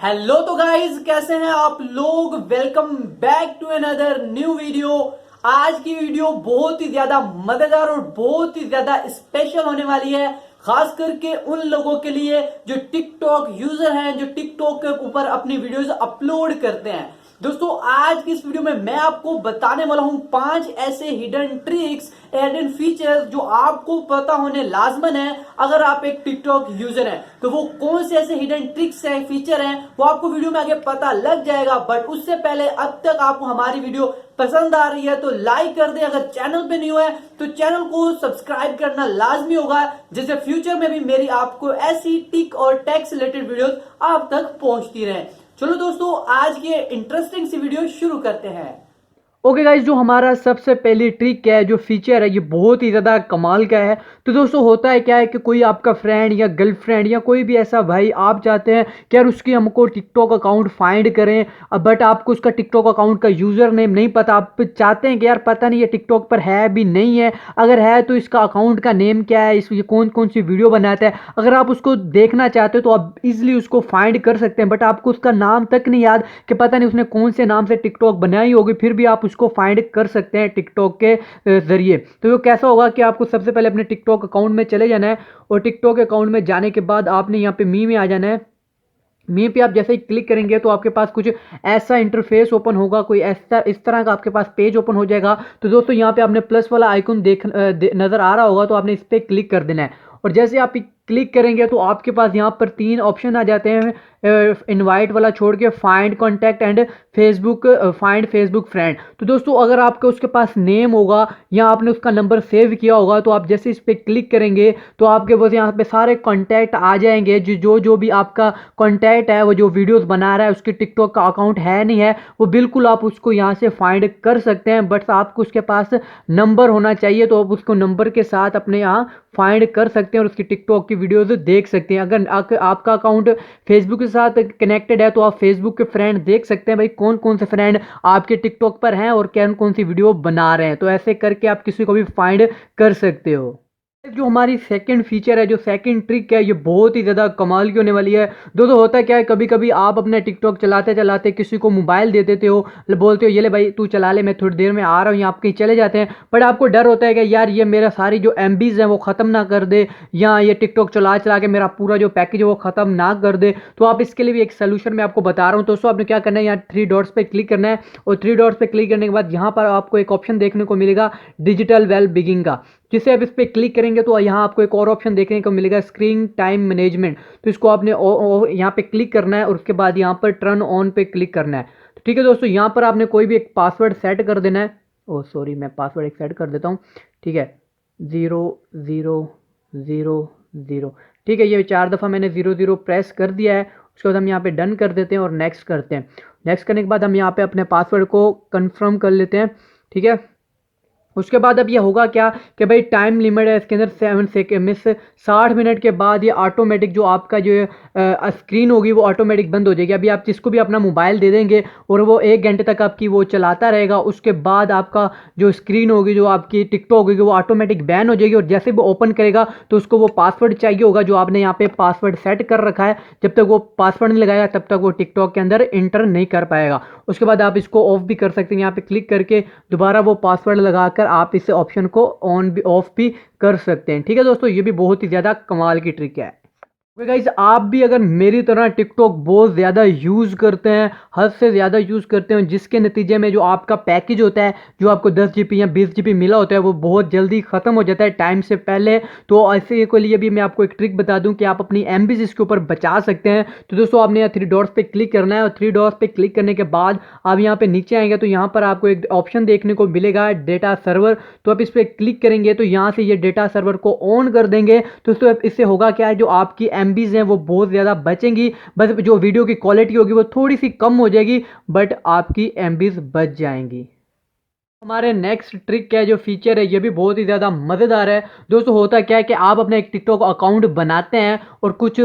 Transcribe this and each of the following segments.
Hello तो guys, कैसे हैं आप लोग। Welcome back to another new video. आज की वीडियो बहुत ही ज्यादा मजेदार और बहुत ही ज्यादा स्पेशल होने वाली है, खास करके उन लोगों के लिए जो टिकटॉक यूजर हैं, जो टिकटॉक के ऊपर अपनी वीडियोस अपलोड करते हैं। दोस्तों, आज की इस वीडियो में मैं आपको बताने वाला हूं 5 ऐसे हिडन ट्रिक्स, हिडन फीचर्स जो आपको पता होने लाजमन है अगर आप एक टिकटॉक यूजर हैं। तो वो कौन से ऐसे हिडन ट्रिक्स हैं, फीचर हैं, वो आपको वीडियो में आगे पता लग जाएगा। बट उससे पहले, अब तक आपको हमारी वीडियो पसंद आ रही है तो लाइक कर दे। अगर चैनल पे न्यू है तो चैनल को सब्सक्राइब करना लाजमी होगा, जिससे फ्यूचर में भी मेरी आपको ऐसी टिक और टेक से रिलेटेड वीडियोस आप तक पहुंचती रहे। चलो दोस्तों, आज की इंटरेस्टिंग सी वीडियो शुरू करते हैं। ओके गाइज, जो हमारा सबसे पहली ट्रिक है, जो फीचर है, ये बहुत ही ज़्यादा कमाल का है। तो दोस्तों, होता है क्या है कि कोई आपका फ्रेंड या गर्लफ्रेंड या कोई भी ऐसा भाई, आप चाहते हैं कि यार उसकी हमको टिकटॉक अकाउंट फाइंड करें, बट आपको उसका टिकटॉक अकाउंट का यूज़र नेम नहीं पता। आप चाहते हैं कि यार पता नहीं ये टिकटॉक पर है भी नहीं है, अगर है तो इसका अकाउंट का नेम क्या है, ये कौन कौन सी वीडियो बनाता है। अगर आप उसको देखना चाहते हो तो आप इजिली उसको फाइंड कर सकते हैं, बट आपको उसका नाम तक नहीं याद कि पता नहीं उसने कौन से नाम से टिकटॉक बनाई होगी, फिर भी आप उसको फाइंड कर सकते हैं टिकटॉक के जरिए। तो वो कैसा होगा कि आपको सबसे पहले अपने टिकटॉक अकाउंट में चले जाना है, और टिकटॉक अकाउंट में जाने के बाद आपने यहाँ पे मी में आ जाना है। मी पे आप जैसे ही क्लिक करेंगे तो आपके पास कुछ ऐसा इंटरफेस ओपन होगा, कोई ऐसा इस तरह का आपके पास पेज ओपन हो जाएगा। तो दोस्तों, यहाँ पे आपने प्लस वाला आइकन नज़र आ रहा होगा, तो आपने इस पर क्लिक कर देना है। और जैसे आप क्लिक करेंगे तो आपके पास यहाँ पर 3 ऑप्शन आ जाते हैं, इनवाइट वाला छोड़ के, find contact and Facebook, find Facebook friend. तो दोस्तों, अगर आपके उसके पास नेम होगा या आपने उसका नंबर सेव किया होगा, तो आप जैसे इस पर क्लिक करेंगे तो आपके बस यहाँ पे सारे कॉन्टैक्ट आ जाएंगे। जो भी आपका कॉन्टैक्ट है, वो जो वीडियोस बना रहा है, उसके टिकटॉक का अकाउंट है नहीं है, वो बिल्कुल आप उसको यहाँ से फाइंड कर सकते हैं। बट आपको उसके पास नंबर होना चाहिए, तो आप उसको नंबर के साथ अपने यहाँ फाइंड कर सकते हैं और उसकी टिकटॉक की वीडियोस देख सकते हैं। अगर आपका अकाउंट फेसबुक के साथ कनेक्टेड है तो आप फेसबुक के फ्रेंड देख सकते हैं, भाई कौन कौन से फ्रेंड आपके टिकटॉक पर हैं और कौन कौन सी वीडियो बना रहे हैं। तो ऐसे करके आप किसी को भी फाइंड कर सकते हो। जो हमारी सेकंड फीचर है, जो सेकंड ट्रिक है, ये बहुत ही ज़्यादा कमाल की होने वाली है। दोस्तों, होता क्या है, कभी कभी आप अपने टिकटॉक चलाते चलाते किसी को मोबाइल दे देते हो, बोलते हो ये ले भाई तू चला ले, मैं थोड़ी देर में आ रहा हूँ, या आप कहीं चले जाते हैं। बट आपको डर होता है कि यार ये मेरा सारी जो MBs हैं वो ख़त्म ना कर दे, या ये टिकटॉक चला चला के मेरा पूरा जो पैकेज है वो ख़त्म ना कर दे। तो आप इसके लिए भी एक सोल्यूशन मैं आपको बता रहा हूँ। दोस्तों, आपने क्या करना है, यहाँ 3 डॉट्स पर क्लिक करना है, और 3 डॉट्स पर क्लिक करने के बाद यहाँ पर आपको एक ऑप्शन देखने को मिलेगा डिजिटल वेल बिगिंग का। जिससे आप इस पर क्लिक करेंगे तो यहाँ आपको एक और ऑप्शन देखने को मिलेगा स्क्रीन टाइम मैनेजमेंट। तो इसको आपने यहाँ पे क्लिक करना है, और उसके बाद यहाँ पर टर्न ऑन पे क्लिक करना है। तो ठीक है दोस्तों, यहाँ पर आपने कोई भी एक पासवर्ड सेट कर देना है। ओह सॉरी, मैं पासवर्ड एक सेट कर देता हूँ। ठीक है, 0 0 0 0। ठीक है, ये 4 दफ़ा मैंने 0 0 प्रेस कर दिया है। उसके बाद हम यहाँ पे डन कर देते हैं और नेक्स्ट करते हैं। नेक्स्ट करने के बाद हम यहाँ पे अपने पासवर्ड को कन्फर्म कर लेते हैं। ठीक है, उसके बाद अब ये होगा क्या कि भाई टाइम लिमिट है इसके अंदर 7 सेकेंड में से 60 मिनट के बाद ये ऑटोमेटिक जो आपका जो स्क्रीन होगी वो ऑटोमेटिक बंद हो जाएगी। अभी आप जिसको भी अपना मोबाइल दे देंगे और वो 1 घंटे तक आपकी वो चलाता रहेगा, उसके बाद आपका जो स्क्रीन होगी, जो आपकी टिकटॉक होगी, वो ऑटोमेटिक बैन हो जाएगी। और जैसे वो ओपन करेगा तो उसको वो पासवर्ड चाहिए होगा जो आपने यहाँ पे पासवर्ड सेट कर रखा है। जब तक वो पासवर्ड नहीं लगाएगा तब तक वो टिकटॉक के अंदर इंटर नहीं कर पाएगा। उसके बाद आप इसको ऑफ भी कर सकते हैं, यहाँ पे क्लिक करके दोबारा वो पासवर्ड लगाकर आप इस ऑप्शन को ऑन भी ऑफ भी कर सकते हैं। ठीक है दोस्तों, ये भी बहुत ही ज़्यादा कमाल की ट्रिक है। गाइस, आप भी अगर मेरी तरह टिकटॉक बहुत ज़्यादा यूज़ करते हैं, हद से ज़्यादा यूज़ करते हैं, जिसके नतीजे में जो आपका पैकेज होता है, जो आपको 10 GB या 20 GB मिला होता है, वो बहुत जल्दी ख़त्म हो जाता है टाइम से पहले। तो ऐसे के लिए भी मैं आपको एक ट्रिक बता दूं कि आप अपनी MBs इसके ऊपर बचा सकते हैं। तो दोस्तों, आपने यहाँ 3 डॉट्स पे क्लिक करना है, और 3 डॉट्स पे क्लिक करने के बाद आप यहाँ पे नीचे आएंगे तो यहाँ पर आपको एक ऑप्शन देखने को मिलेगा डेटा सर्वर। तो आप इस पर क्लिक करेंगे तो यहाँ से ये डेटा सर्वर को ऑन कर देंगे। तो दोस्तों, इससे होगा क्या है, जो आपकी MBs हैं वो बहुत ज़्यादा बचेंगी, बस जो वीडियो की क्वालिटी होगी वो थोड़ी सी कम हो जाएगी, बट आपकी MBs बच जाएंगी। हमारे नेक्स्ट ट्रिक क्या है, जो फीचर है ये भी बहुत ही ज़्यादा मज़ेदार है। दोस्तों होता क्या है कि आप अपना एक टिकटॉक अकाउंट बनाते हैं और कुछ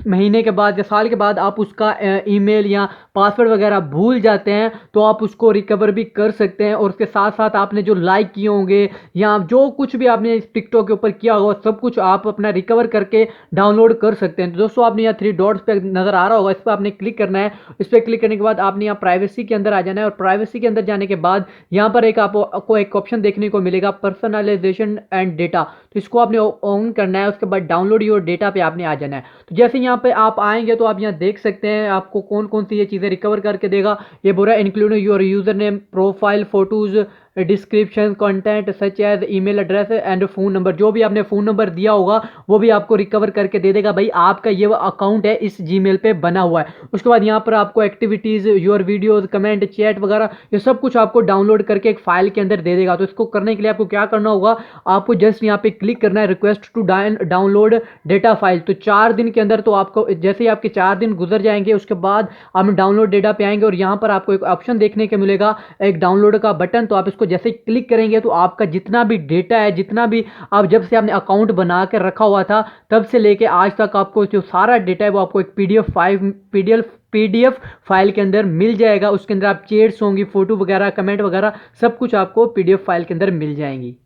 महीने के बाद या साल के बाद आप उसका ईमेल या पासवर्ड वगैरह भूल जाते हैं, तो आप उसको रिकवर भी कर सकते हैं। और उसके साथ साथ आपने जो लाइक किए होंगे या जो कुछ भी आपने इस टिकटॉक के ऊपर किया होगा सब कुछ आप अपना रिकवर करके डाउनलोड कर सकते हैं। तो दोस्तों आपने यहाँ 3 डॉट्स पे नज़र आ रहा होगा, इस पर आपने क्लिक करना है। इस पर क्लिक करने के बाद आपने यहाँ प्राइवेसी के अंदर आ जाना है, और प्राइवेसी के अंदर जाने के बाद यहाँ पर एक आपको एक ऑप्शन देखने को मिलेगा, पर्सनलाइजेशन एंड डेटा। तो इसको आपने ऑन करना है। उसके बाद डाउनलोड योर डेटा पे आपने आ जाना है। तो जैसे यहाँ पे आप आएंगे तो आप यहाँ देख सकते हैं आपको कौन कौन सी ये चीज़ें रिकवर करके देगा। ये बोल रहा है including your username, profile photos, description, content such as email address and phone number. जो भी आपने फ़ोन नंबर दिया होगा वो भी आपको रिकवर करके दे देगा, भाई आपका ये अकाउंट है इस जीमेल पे बना हुआ है। उसके बाद यहाँ पर आपको activities, your videos, comment, chat वगैरह ये सब कुछ आपको डाउनलोड करके एक फाइल के अंदर दे देगा। तो इसको करने के लिए आपको क्या करना होगा, आपको जस्ट यहाँ पे क्लिक करना है, request to download data file. तो 4 दिन के अंदर, तो आपको जैसे ही आपके 4 दिन गुजर जाएंगे उसके बाद आप डाउनलोड डेटा पे आएंगे और यहाँ पर आपको एक ऑप्शन देखने को मिलेगा, एक डाउनलोड का बटन। तो आप इसको जैसे क्लिक करेंगे तो आपका जितना भी डेटा है, जितना भी आप जब से आपने अकाउंट बना कर रखा हुआ था तब से लेके आज तक आपको जो सारा डेटा है वो आपको एक पीडीएफ फाइल के अंदर मिल जाएगा। उसके अंदर आप चैट्स होंगी, फोटो वगैरह, कमेंट वगैरह सब कुछ आपको पीडीएफ फाइल के अंदर मिल जाएंगी।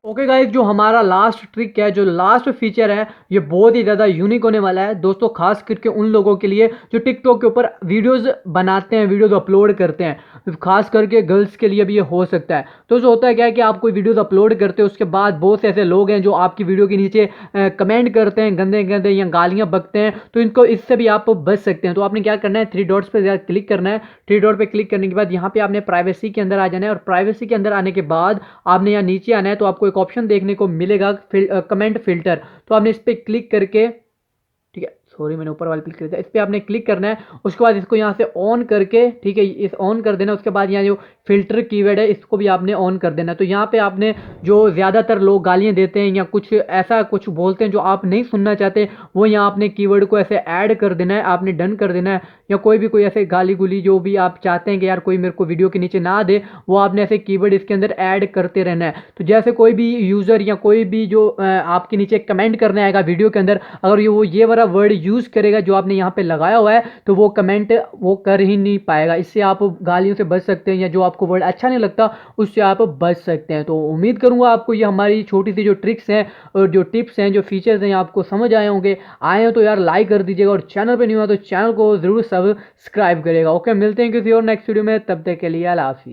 ओके गाइज, जो हमारा लास्ट ट्रिक है, जो लास्ट फीचर है, ये बहुत ही ज़्यादा यूनिक होने वाला है दोस्तों, खास करके उन लोगों के लिए जो टिकटॉक के ऊपर वीडियोस बनाते हैं, वीडियोस अपलोड करते हैं। खास करके गर्ल्स के लिए भी ये हो सकता है। तो जो होता है क्या है कि आप कोई वीडियोस अपलोड करते हो, उसके बाद बहुत से ऐसे लोग हैं जो आपकी वीडियो के नीचे कमेंट करते हैं, गंदे गंदे या गालियाँ बकते हैं। तो इनको इससे भी आप बच सकते हैं। तो आपने क्या करना है, 3 डॉट्स पर क्लिक करना है। 3 डॉट पर क्लिक करने के बाद यहाँ पे आपने प्राइवेसी के अंदर आ जाना है, और प्राइवेसी के अंदर आने के बाद आपने यहाँ नीचे आना है। तो आपको एक ऑप्शन देखने को मिलेगा, कमेंट फिल्टर। तो आपने इस पर क्लिक करके, ठीक है, सॉरी मैंने ऊपर वाले क्लिक कर दिया, इस पर आपने क्लिक करना है। उसके बाद इसको यहाँ से ऑन करके, ठीक है, इस ऑन कर देना। उसके बाद यहाँ जो फिल्टर कीवर्ड है इसको भी आपने ऑन कर देना। तो यहाँ पे आपने जो ज़्यादातर लोग गालियाँ देते हैं या कुछ ऐसा कुछ बोलते हैं जो आप नहीं सुनना चाहते, वो यहाँ आपने कीवर्ड को ऐसे ऐड कर देना है, आपने डन कर देना है। या कोई ऐसे गाली गुली जो भी आप चाहते हैं कि यार कोई मेरे को वीडियो के नीचे ना दे, वो आपने ऐसे कीवर्ड इसके अंदर ऐड करते रहना है। तो जैसे कोई भी यूज़र या कोई भी जो आपके नीचे कमेंट करने आएगा वीडियो के अंदर, अगर वो ये वाला वर्ड यूज़ करेगा जो आपने यहाँ पे लगाया हुआ है, तो वो कमेंट वो कर ही नहीं पाएगा। इससे आप गालियों से बच सकते हैं, या जो आपको वर्ड अच्छा नहीं लगता उससे आप बच सकते हैं। तो उम्मीद करूंगा आपको ये हमारी छोटी सी जो ट्रिक्स हैं और जो टिप्स हैं, जो फीचर्स हैं, आपको समझ आए होंगे। आए हो तो यार लाइक कर दीजिएगा, और चैनल पे नहीं हुआ तो चैनल को जरूर सब्सक्राइब करिएगा। ओके, मिलते हैं किसी और नेक्स्ट वीडियो में, तब तक के लिए अल्लाह हाफिज़।